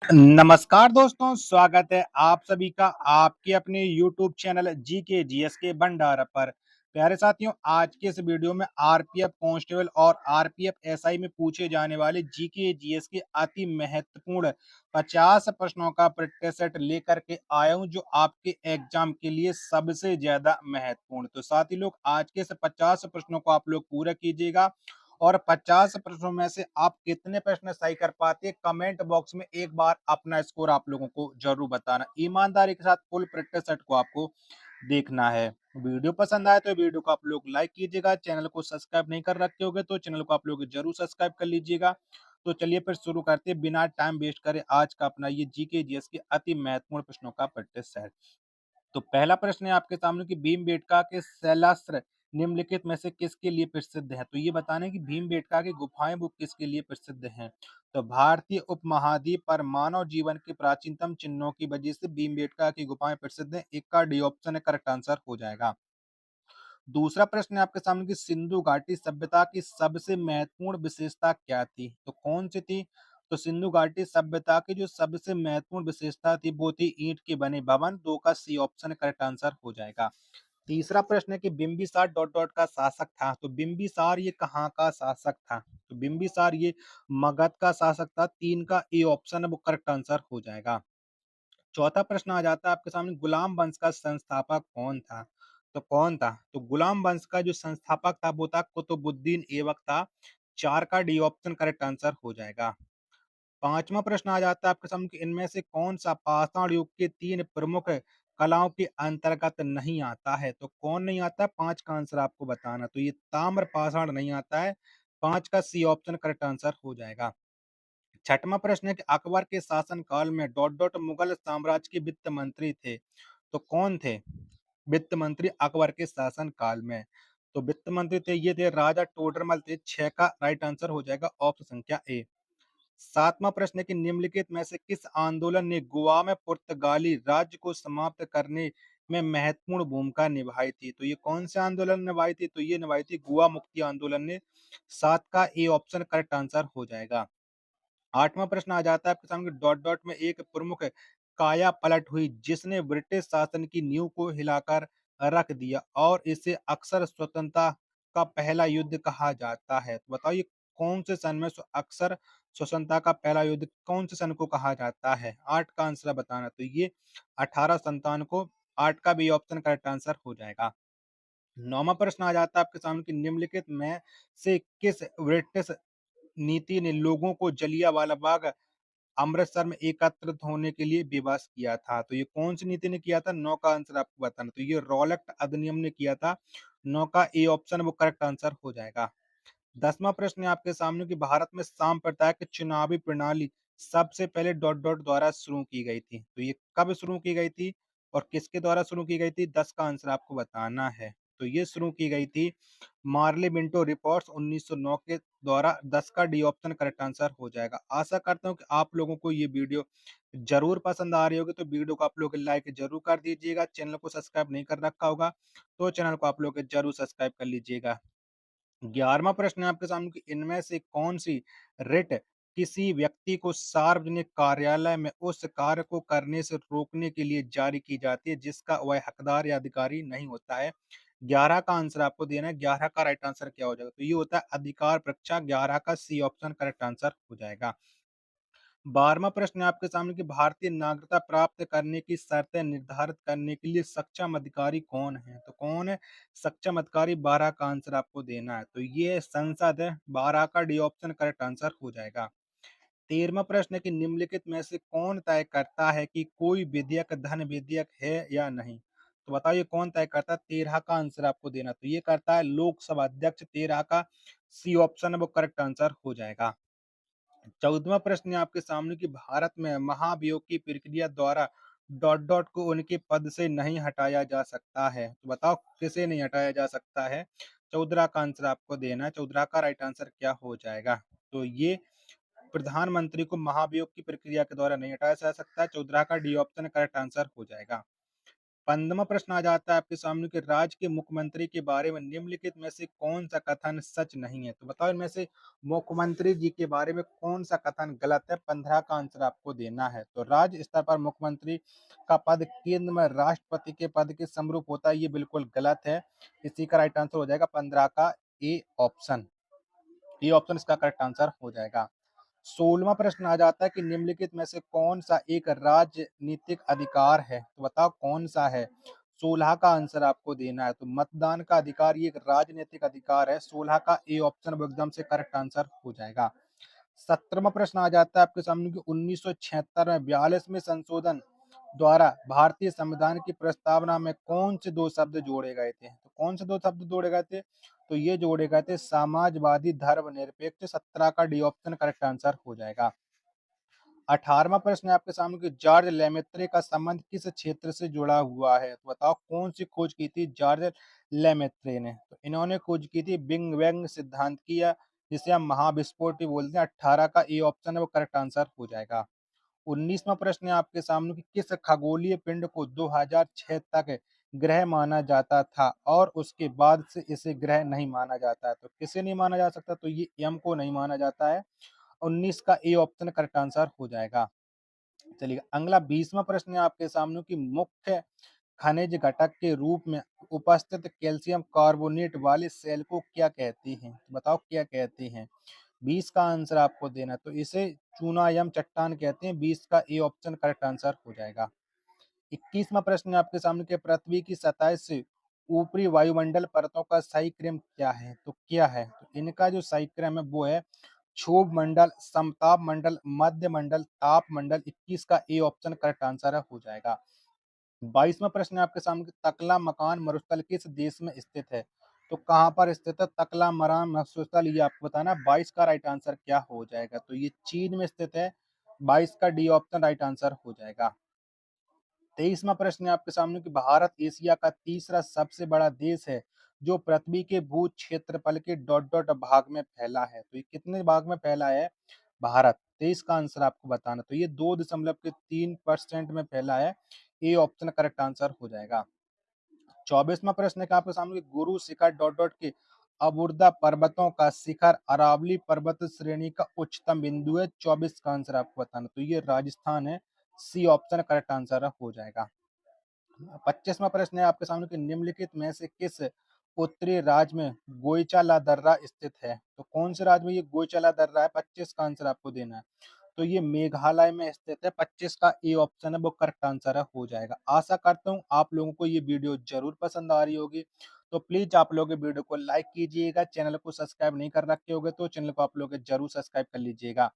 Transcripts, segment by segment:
नमस्कार दोस्तों, स्वागत है आप सभी का आपके अपने YouTube चैनल जीके जीएस के भंडार पर। प्यारे साथियों, आज के इस वीडियो में आरपीएफ कांस्टेबल और आरपीएफ एसआई में पूछे जाने वाले जीके जीएस के अति महत्वपूर्ण 50 प्रश्नों का प्रैक्टिस सेट लेकर के आया हूं, जो आपके एग्जाम के लिए सबसे ज्यादा महत्वपूर्ण। तो साथी लोग, आज के इस 50 प्रश्नों को आप लोग पूरा कीजिएगा और 50 प्रश्नों में से आप कितने प्रश्न सही कर पाते हैं, कमेंट बॉक्स में एक बार अपना स्कोर आप लोगों को जरूर बताना। ईमानदारी के साथ फुल प्रैक्टिस सेट को आपको देखना है। वीडियो पसंद आए तो वीडियो को आप लोग लाइक कीजिएगा। चैनल को सब्सक्राइब नहीं कर रखे होंगे तो चैनल को आप लोग जरूर सब्सक्राइब कर लीजिएगा। तो चलिए फिर शुरू करते हैं, बिना टाइम वेस्ट करे आज का अपना ये जीके जीएस के अति महत्वपूर्ण प्रश्नों का प्रैक्टिस सेट। तो पहला प्रश्न है आपके सामने कि भीमबेटका के शैलास्त्र निम्नलिखित में से किसके लिए प्रसिद्ध है। तो ये बताना है कि भीमबेटका की गुफाएं वो किसके लिए प्रसिद्ध हैं। तो भारतीय उपमहाद्वीप पर मानव जीवन के प्राचीनतम चिन्हों की वजह से भीमबेटका की गुफाएं प्रसिद्ध हैं। एक का डी ऑप्शन है करेक्ट आंसर हो जाएगा। दूसरा प्रश्न है आपके सामने कि सिंधु घाटी सभ्यता की सबसे महत्वपूर्ण विशेषता क्या थी। तो कौन सी थी। तो सिंधु घाटी सभ्यता की जो सबसे महत्वपूर्ण विशेषता थी वो थी ईंट के बने भवन। दो का सी ऑप्शन करेक्ट आंसर हो जाएगा। तीसरा प्रश्न है कि बिंबिसार डॉट डॉट का शासक था। तो बिंबिसार ये कहाँ का शासक था। तो बिंबिसार ये मगध का शासक था। तीन का ए ऑप्शन है वो करेक्ट आंसर हो जाएगा। चौथा प्रश्न आ जाता है आपके सामने, गुलाम वंश का संस्थापक कौन था। तो कौन था। तो गुलाम वंश का जो संस्थापक था वो था कुतुबुद्दीन ऐबक था। चार का डी ऑप्शन करेक्ट आंसर हो जाएगा। पांचवा प्रश्न आ जाता है आपके सामने कि इनमें से कौन सा पाषाण युग के तीन प्रमुख कलाओं के अंतर्गत नहीं आता है। तो कौन नहीं आता, पांच का आंसर आपको बताना। तो ये ताम्र पाषाण नहीं आता है। पांच का सी ऑप्शन करेक्ट आंसर हो जाएगा। छठवां प्रश्न है कि अकबर के शासनकाल में डॉट डॉट मुगल साम्राज्य के वित्त मंत्री थे। तो कौन थे वित्त मंत्री अकबर के शासन काल में। तो वित्त मंत्री थे ये थे राजा टोडरमल थे। छह का राइट आंसर हो जाएगा ऑप्शन संख्या ए। सातवां प्रश्न है कि निम्नलिखित में से किस आंदोलन ने गोवा में पुर्तगाली राज्य को समाप्त करने में महत्वपूर्ण भूमिका निभाई थी। तो ये कौन से आंदोलन निभाई थी। तो ये निभाई थी गोवा मुक्ति आंदोलन ने। सात का ए ऑप्शन करेक्ट आंसर हो जाएगा। आठवां प्रश्न आ जाता है आपके सामने, डॉट डॉट में एक प्रमुख काया पलट हुई जिसने ब्रिटिश शासन की नींव को हिलाकर रख दिया और इसे अक्सर स्वतंत्रता का पहला युद्ध कहा जाता है। तो बताओ ये कौन से सन में अक्सर स्वतंत्रता का पहला युद्ध कौन से सन को कहा जाता है। आठ का आंसर बताना। तो ये 1857 को। आठ का भी ऑप्शन करेक्ट आंसर हो जाएगा। नौवां प्रश्न आ जाता है आपके सामने कि निम्नलिखित में से किस ब्रिटिश नीति ने लोगों को जलियांवाला बाग अमृतसर में एकत्रित होने के लिए विवश किया था। तो ये कौन सी नीति ने किया था। नौ का आंसर आपको बताना। तो ये रॉलेट अधिनियम ने किया था। नौ का ए ऑप्शन वो करेक्ट आंसर हो जाएगा। दसवां प्रश्न है आपके सामने कि भारत में सांप्रदायिक चुनावी प्रणाली सबसे पहले डॉट डॉट द्वारा शुरू की गई थी। तो ये कब शुरू की गई थी और किसके द्वारा शुरू की गई थी। दस का आंसर आपको बताना है। तो ये शुरू की गई थी मार्ले मिंटो रिपोर्ट्स 1909 के द्वारा। दस का डी ऑप्शन करेक्ट आंसर हो जाएगा। आशा करता हूँ कि आप लोगों को ये वीडियो जरूर पसंद आ रही होगी। तो वीडियो को आप लोग लाइक जरूर कर दीजिएगा। चैनल को सब्सक्राइब नहीं कर रखा होगा तो चैनल को आप लोग जरूर सब्सक्राइब कर लीजिएगा। 11वां प्रश्न है आपके सामने कि इनमें से कौन सी रिट किसी व्यक्ति को सार्वजनिक कार्यालय में उस कार्य को करने से रोकने के लिए जारी की जाती है जिसका वह हकदार या अधिकारी नहीं होता है। 11 का आंसर आपको देना है। 11 का राइट आंसर क्या हो जाएगा। तो ये होता है अधिकार परीक्षा। 11 का सी ऑप्शन करेक्ट आंसर हो जाएगा। 12वां प्रश्न है आपके सामने कि भारतीय नागरिकता प्राप्त करने की शर्तें निर्धारित करने के लिए सक्षम अधिकारी कौन है। तो कौन है सक्षम अधिकारी। 12 का आंसर आपको देना है। तो ये संसद है। 12 का डी ऑप्शन करेक्ट आंसर हो जाएगा। 13वां प्रश्न है कि निम्नलिखित में से कौन तय करता है कि कोई विधेयक धन विधेयक है या नहीं। तो बताइए कौन तय करता है। 13 का आंसर आपको देना। तो ये करता है लोकसभा अध्यक्ष। 13 का सी ऑप्शन है वो करेक्ट आंसर हो जाएगा। 14वां प्रश्न है आपके सामने कि भारत में महाभियोग की प्रक्रिया द्वारा डॉट डॉट को उनके पद से नहीं हटाया जा सकता है। तो बताओ किसे नहीं हटाया जा सकता है। 14 का आंसर आपको देना है। 14 का राइट आंसर क्या हो जाएगा। तो ये प्रधानमंत्री को महाभियोग की प्रक्रिया के द्वारा नहीं हटाया जा सकता है। 14 का डी ऑप्शन करेक्ट आंसर हो जाएगा। 15वां प्रश्न आ जाता है आपके सामने कि राज्य के मुख्यमंत्री के बारे में निम्नलिखित में से कौन-सा कथन सच नहीं है? तो बताओ इनमें से मुख्यमंत्री जी के बारे में कौन-सा कथन गलत है? 15 का आंसर आपको देना है। तो राज्य स्तर पर मुख्यमंत्री का पद केंद्र में राष्ट्रपति के पद के समरूप होता है, ये बिल्कुल गलत है। इसी का राइट आंसर हो जाएगा 15 का ए ऑप्शन। ये ऑप्शन इसका करेक्ट आंसर हो जाएगा। 16वां प्रश्न आ जाता है कि निम्नलिखित में से कौन-सा एक राजनीतिक अधिकार है? तो बताओ कौन-सा है? 16 का आंसर आपको देना है। तो मतदान का अधिकार ये एक राजनीतिक अधिकार है। 16 का ए ऑप्शन वो एकदम से करेक्ट आंसर हो जाएगा। 17वां प्रश्न आ जाता है आपके सामने कि 1976 में 42वें संशोधन द्वारा भारतीय संविधान की प्रस्तावना में कौन से 2 शब्द जोड़े गए थे? तो कौन से 2 शब्द जोड़े गए थे? तो ये जोड़े गए थे समाजवादी धर्मनिरपेक्ष। 17 का डी ऑप्शन करेक्ट आंसर हो जाएगा। 18वां प्रश्न है आपके सामने कि जॉर्ज लेमेत्रे का संबंध किस क्षेत्र से जुड़ा हुआ है? तो बताओ कौन सी खोज की थी जॉर्ज लेमेत्रे ने? तो इन्होंने खोज की थी बिग बैंग सिद्धांत की, या जिसे हम महाविस्फोट भी बोलते हैं। 18 का ए ऑप्शन है वो करेक्ट आंसर हो जाएगा। 19वां प्रश्न है आपके सामने कि किस खगोलीय पिंड को 2006 तक ग्रह माना जाता था और उसके बाद से इसे ग्रह नहीं माना जाता है? तो किसे नहीं माना जा सकता? तो ये यम को नहीं माना जाता है। 19 का ए ऑप्शन करेक्ट आंसर हो जाएगा। चलिए अगला 20वां प्रश्न है आपके सामने कि मुख्य खनिज घटक के रूप में उपस्थित कैल्शियम कार्बोनेट वाले सेल को क्या कहते हैं? तो बताओ क्या कहते हैं? 20 का आंसर आपको देना है। तो इसे चूनायम चट्टान कहते हैं। 20 का ए ऑप्शन करेक्ट आंसर हो जाएगा। 21वां प्रश्न है आपके सामने कि पृथ्वी की सतह से ऊपरी वायुमंडल परतों का सही क्रम क्या है? तो क्या है? तो इनका जो सही क्रम है वो है क्षोभ मंडल, समताप मंडल, मध्य मंडल, ताप मंडल। 21 का ए ऑप्शन करेक्ट आंसर है हो जाएगा। 22वां प्रश्न है आपके सामने कि तकला मकान मरुस्थल किस देश में स्थित है? तो कहाँ पर स्थित है तकला मरान मरुस्थल, ये आपको बताना। 22 का राइट आंसर क्या हो जाएगा? तो ये चीन में स्थित है। 22 का डी ऑप्शन राइट आंसर हो जाएगा। 23वां प्रश्न है आपके सामने कि भारत एशिया का तीसरा सबसे बड़ा देश है जो पृथ्वी के भू क्षेत्रफल के डॉट डॉट भाग में फैला है। तो ये कितने भाग में फैला है भारत? 23 का आंसर आपको बताना। तो ये 2.3% में फैला है। ए ऑप्शन करेक्ट आंसर हो जाएगा। 24वां प्रश्न है कि आपके सामने कि गुरु शिखर डॉट डॉट के अबुर्दा पर्वतों का शिखर अरावली पर्वत श्रेणी का उच्चतम बिंदु है। 24 का आंसर आपको बताना। तो ये राजस्थान है। सी ऑप्शन करेक्ट आंसर हो जाएगा। 25वां प्रश्न है आपके सामने कि निम्नलिखित में से किस उत्तरी राज्य में गोइचाला दर्रा स्थित है? तो कौन से राज्य में ये गोइचाला दर्रा है? 25 का आंसर आपको देना है। तो ये मेघालय में स्थित है। 25 का ए ऑप्शन है वो करेक्ट आंसर है हो जाएगा। आशा करता हूँ आप लोगों को ये वीडियो जरूर पसंद आ रही होगी। तो प्लीज आप लोग ये वीडियो को लाइक कीजिएगा। चैनल को सब्सक्राइब नहीं कर रखे होगे तो चैनल को आप लोग जरूर सब्सक्राइब कर लीजिएगा।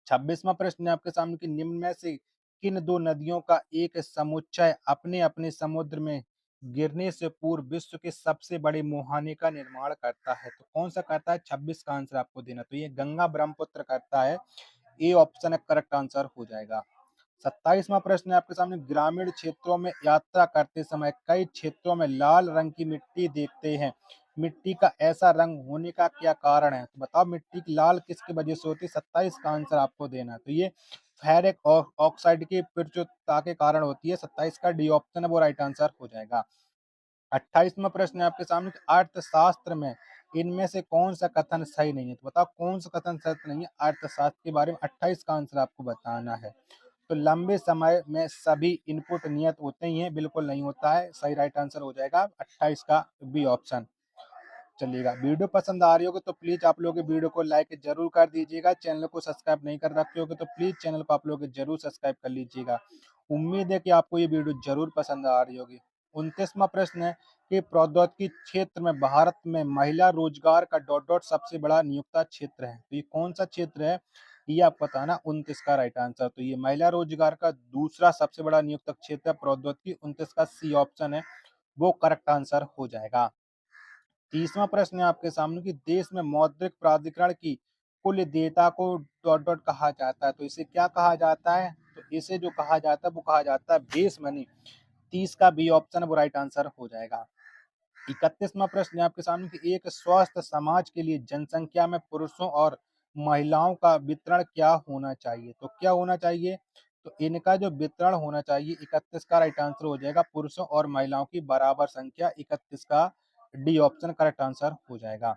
26वां प्रश्न है आपके सामने कि निम्न में से किन 2 नदियों का एक समुच्चय अपने-अपने समुद्र में गिरने से पूर्व विश्व के सबसे बड़े मुहाने का निर्माण करता है? तो कौन-सा करता है? 26 का आंसर आपको देना। तो ये गंगा ब्रह्मपुत्र करता है। ए ऑप्शन है करेक्ट आंसर हो जाएगा। 27वां प्रश्न है आपके सामने ग्रामीण क्षेत्रों में यात्रा करते समय कई क्षेत्रों में लाल रंग की मिट्टी देखते हैं। मिट्टी का ऐसा रंग होने का क्या कारण है? तो बताओ मिट्टी की लाल किसकी वजह से होती है? 27 का आंसर आपको देना है। तो ये फेरिक ऑक्साइड की प्रचुरता के कारण होती है। 27 का डी ऑप्शन है वो राइट आंसर हो जाएगा। 28वां प्रश्न है आपके सामने कि अर्थशास्त्र में इनमें से कौन सा कथन सही नहीं है? तो बताओ कौन सा कथन सही नहीं है अर्थशास्त्र के बारे में? 28 का आंसर आपको बताना है। तो लंबे समय में सभी इनपुट नियत होते ही हैं? बिल्कुल नहीं होता है। सही राइट आंसर हो जाएगा 28 का बी ऑप्शन। चलिएगा वीडियो पसंद आ रही होगी तो प्लीज आप लोग वीडियो को लाइक जरूर कर दीजिएगा। चैनल को सब्सक्राइब नहीं कर रखे होगे तो प्लीज चैनल को आप लोग जरूर सब्सक्राइब कर लीजिएगा। उम्मीद है कि आपको ये वीडियो जरूर पसंद आ रही होगी। 29वां प्रश्न है कि प्रौद्योगिकी क्षेत्र में भारत में महिला रोजगार का डॉट डॉट सबसे बड़ा नियोक्ता क्षेत्र है। तो ये कौन सा क्षेत्र है? ये आपको बताना। 29 का राइट आंसर। तो ये महिला रोजगार का दूसरा सबसे बड़ा नियोक्ता क्षेत्र है प्रौद्योगिकी। 29 का सी ऑप्शन है वो करेक्ट आंसर हो जाएगा। 30वां प्रश्न है आपके सामने कि देश में मौद्रिक प्राधिकरण की कुल देयता को डॉट डॉट कहा जाता है। तो इसे क्या कहा जाता है? तो इसे जो कहा जाता है वो कहा जाता है बेस मनी। 30 का बी ऑप्शन वो राइट आंसर हो जाएगा। 31वां प्रश्न है आपके सामने कि एक स्वस्थ समाज के लिए जनसंख्या में पुरुषों और महिलाओं का वितरण क्या होना चाहिए? तो क्या होना चाहिए? तो इनका जो वितरण होना चाहिए 31 का राइट आंसर हो जाएगा। पुरुषों और महिलाओं की बराबर संख्या 31 का डी ऑप्शन करेक्ट आंसर हो जाएगा।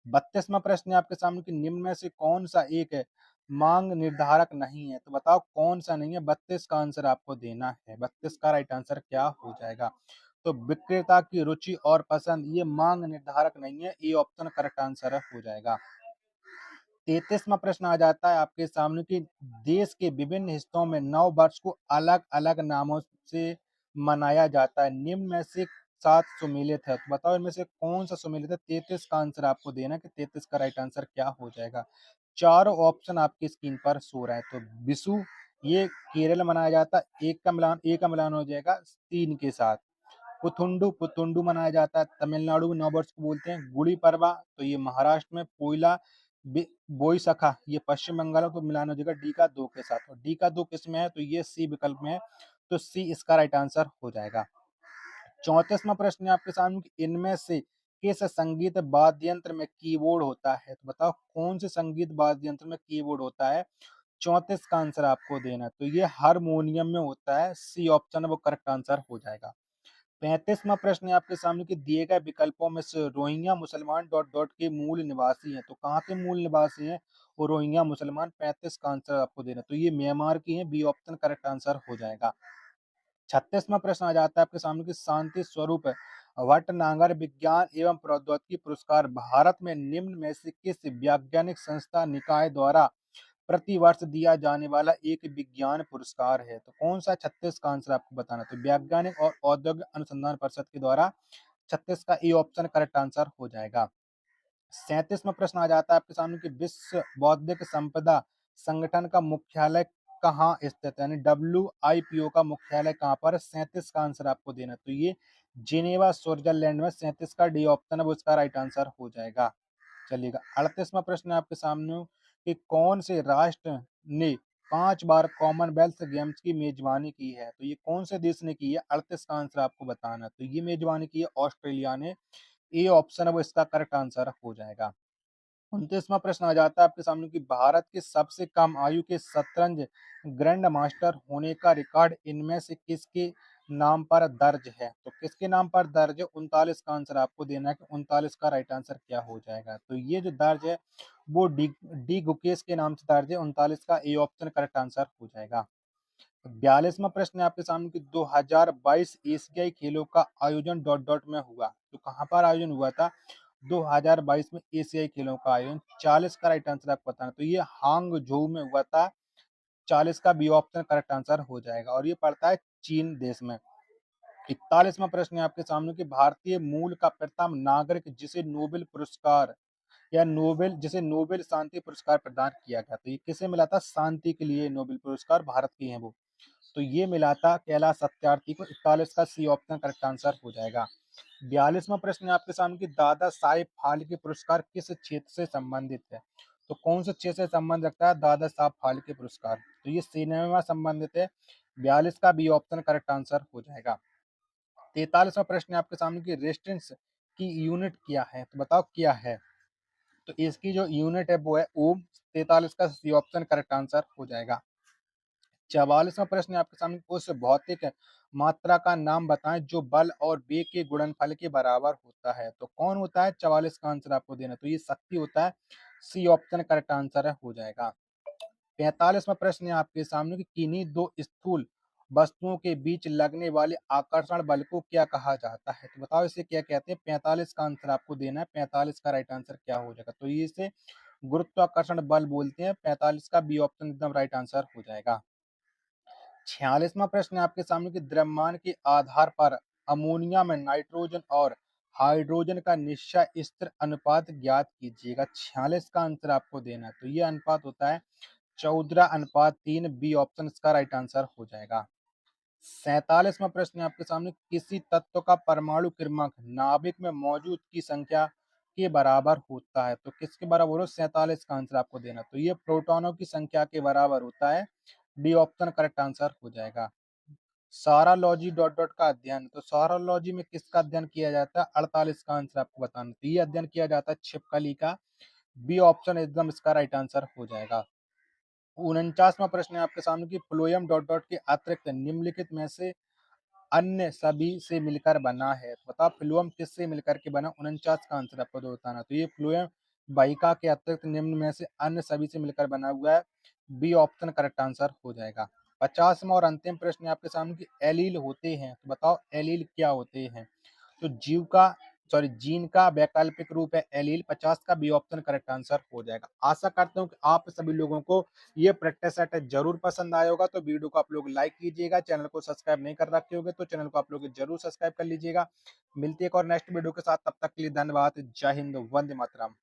32वां प्रश्न है आपके सामने कि निम्न में से कौन सा एक मांग निर्धारक नहीं है? तो बताओ कौन सा नहीं है? 32 का आंसर आपको देना है। 32 का राइट आंसर क्या हो जाएगा? तो विक्रेता की रुचि और पसंद ये मांग निर्धारक नहीं है। ए ऑप्शन करेक्ट आंसर हो जाएगा। 33वां प्रश्न आ जाता है आपके सामने कि देश के विभिन्न हिस्सों में नव वर्ष को अलग-अलग नामों से मनाया जाता है। निम्न में से 7 सुमेलित है। तो बताओ इनमें से कौन-सा सुमेलित है? 33 का आंसर आपको देना है कि 33 का राइट आंसर क्या हो जाएगा? चारों ऑप्शन आपकी स्क्रीन पर शो रहा है। तो विशु ये केरल मनाया जाता है। ए का मिलान हो जाएगा 3 के साथ। पुथुंडू पुथुंडू मनाया जाता है, तमिलनाडु में नववर्ष को बोलते हैं। गुड़ी पड़वा तो ये महाराष्ट्र में, पोइला बोईसखा ये पश्चिम बंगाल में, तो मिलान हो जाएगा डी का 2 के साथ। और डी का 2 किसमें है? तो ये सी विकल्प में है, तो सी इसका राइट आंसर हो जाएगा। 34वां प्रश्न है आपके सामने कि इनमें से किस संगीत वाद्य यंत्र में कीबोर्ड होता है? तो बताओ कौन से संगीत वाद्य यंत्र में कीबोर्ड होता है? 34 का आंसर आपको देना है। तो ये हारमोनियम में होता है। सी ऑप्शन है वो करेक्ट आंसर हो जाएगा। 35वां प्रश्न है आपके सामने कि दिए गए विकल्पों में से रोहिंग्या मुसलमान डॉट डॉट के मूल निवासी हैं। तो कहाँ के मूल निवासी हैं? और रोहिंग्या मुसलमान 35 का आंसर आपको देना है। तो ये म्यांमार की है। बी ऑप्शन करेक्ट आंसर हो जाएगा। 36वां प्रश्न आ जाता है आपके सामने कि शांति स्वरूप भटनागर विज्ञान एवं प्रौद्योगिकी पुरस्कार भारत में निम्न में से किस वैज्ञानिक संस्था निकाय द्वारा प्रतिवर्ष दिया जाने वाला एक विज्ञान पुरस्कार है? तो कौन सा 36 का आंसर आपको बताना है? तो वैज्ञानिक और औद्योगिक अनुसंधान परिषद के द्वारा 36 का ए ऑप्शन करेक्ट आंसर हो जाएगा। 37वां प्रश्न आ जाता है आपके सामने कि विश्व बौद्धिक संपदा संगठन का मुख्यालय कहाँ स्थित है? यानी डब्ल्यूआईपीओ का मुख्यालय कहाँ पर है? 37 का आंसर आपको देना है। तो ये जिनेवा स्विट्जरलैंड में। 37 का डी ऑप्शन है वो इसका राइट आंसर हो जाएगा। चलिएगा 38वां प्रश्न है आपके सामने कि कौन से राष्ट्र ने 5 बार कॉमनवेल्थ गेम्स की मेजबानी की है? तो ये कौन से देश ने की है? 38 का आंसर आपको बताना है। तो ये मेजबानी की है ऑस्ट्रेलिया ने। ए ऑप्शन है वो इसका करेक्ट आंसर हो जाएगा। 29वां प्रश्न आ जाता है आपके सामने कि भारत के सबसे कम आयु के शतरंज ग्रैंड मास्टर होने का रिकॉर्ड इनमें से किसके नाम पर दर्ज है? तो किसके नाम पर दर्ज है? 39 का आंसर आपको देना है कि 39 का राइट आंसर क्या हो जाएगा? तो ये जो दर्ज है वो डी गुकेश के नाम से दर्ज है। 39 का ए ऑप्शन करेक्ट आंसर हो जाएगा। 42वां प्रश्न है आपके सामने कि 2022 एशियाई खेलों का आयोजन डॉट डॉट में हुआ। तो कहाँ पर आयोजन हुआ था? 2022 में एशियाई खेलों का आयोजन। 40 का राइट आंसर आपको बताना। तो ये हांगझोऊ में हुआ था। 40 का बी ऑप्शन करेक्ट आंसर हो जाएगा और ये पड़ता है चीन देश में। 41वां प्रश्न है आपके सामने कि भारतीय मूल का प्रथम नागरिक जिसे नोबेल पुरस्कार या जिसे नोबेल शांति पुरस्कार प्रदान किया गया, तो ये किसे मिला था? शांति के लिए नोबेल पुरस्कार भारत की है वो। तो ये मिला था कैलाश सत्यार्थी को। 41 का सी ऑप्शन करेक्ट आंसर हो जाएगा। 42वां प्रश्न है आपके सामने कि दादा साहेब फाल्के पुरस्कार किस क्षेत्र से संबंधित है? तो कौन से क्षेत्र से संबंध रखता है दादा साहब फाल्के पुरस्कार? तो ये सिनेमा संबंधित है। 42 का बी ऑप्शन करेक्ट आंसर हो जाएगा। 43वां प्रश्न है आपके सामने कि रेजिस्टेंस की यूनिट क्या है? तो बताओ क्या है? तो इसकी जो यूनिट है वो है ओम। 43 का सी ऑप्शन करेक्ट आंसर हो जाएगा। 44वां प्रश्न है आपके सामने उस भौतिक मात्रा का नाम बताएं जो बल और वेग के गुणनफल के बराबर होता है। तो कौन होता है? 44 का आंसर आपको देना। तो ये शक्ति होता है। सी ऑप्शन करेक्ट आंसर है हो जाएगा। 45वां प्रश्न है आपके सामने कि किन्हीं दो स्थूल वस्तुओं के बीच लगने वाले आकर्षण बल को क्या कहा जाता है? तो बताओ इसे क्या कहते हैं? 45 का आंसर आपको देना है। 45 का राइट आंसर क्या हो जाएगा? तो ये इसे गुरुत्वाकर्षण बल बोलते हैं। 45 का बी ऑप्शन एकदम राइट आंसर हो जाएगा। 46वां प्रश्न है आपके सामने कि द्रव्यमान के आधार पर अमोनिया में नाइट्रोजन और हाइड्रोजन का निश्चय स्थिर अनुपात ज्ञात कीजिएगा। 46 का आंसर आपको देना है। तो ये अनुपात होता है 14:3। बी ऑप्शन इसका राइट आंसर हो जाएगा। 47वां प्रश्न है आपके सामने किसी तत्व का परमाणु क्रमांक नाभिक में मौजूद की संख्या के बराबर होता है। तो किसके बराबर हो? 47 का आंसर आपको देना। तो ये प्रोटॉनों की संख्या के बराबर होता है। डी ऑप्शन करेक्ट आंसर हो जाएगा। सारालॉजी डॉट डॉट का अध्ययन। तो सारालॉजी में किसका अध्ययन किया जाता है? 48 का आंसर आपको बताना। तो ये अध्ययन किया जाता है छिपकली का। बी ऑप्शन एकदम इसका राइट आंसर हो जाएगा। 49वां प्रश्न है आपके सामने कि फ्लोएम डॉट डॉट के अतिरिक्त निम्नलिखित में से अन्य सभी से मिलकर बना है। तो बताओ फ्लोएम किससे मिलकर के बना? 49 का आंसर आपको तो बताना। तो ये फ्लोएम वाहिका के अतिरिक्त निम्न में से अन्य सभी से मिलकर बना हुआ है। बी ऑप्शन करेक्ट आंसर हो जाएगा। 50वां और अंतिम प्रश्न है आपके सामने कि एलील होते हैं। तो बताओ एलील क्या होते हैं? तो जीन का वैकल्पिक रूप है एलील। 50 का बी ऑप्शन करेक्ट आंसर हो जाएगा। आशा करता हूँ कि आप सभी लोगों को ये प्रैक्टिस सेट जरूर पसंद आया होगा। तो वीडियो को आप लोग लाइक कीजिएगा। चैनल को सब्सक्राइब नहीं कर रखे होंगे तो चैनल को आप लोग जरूर सब्सक्राइब कर लीजिएगा। मिलती है एक और नेक्स्ट वीडियो के साथ, तब तक के लिए धन्यवाद। जय हिंद, वंदे मातरम।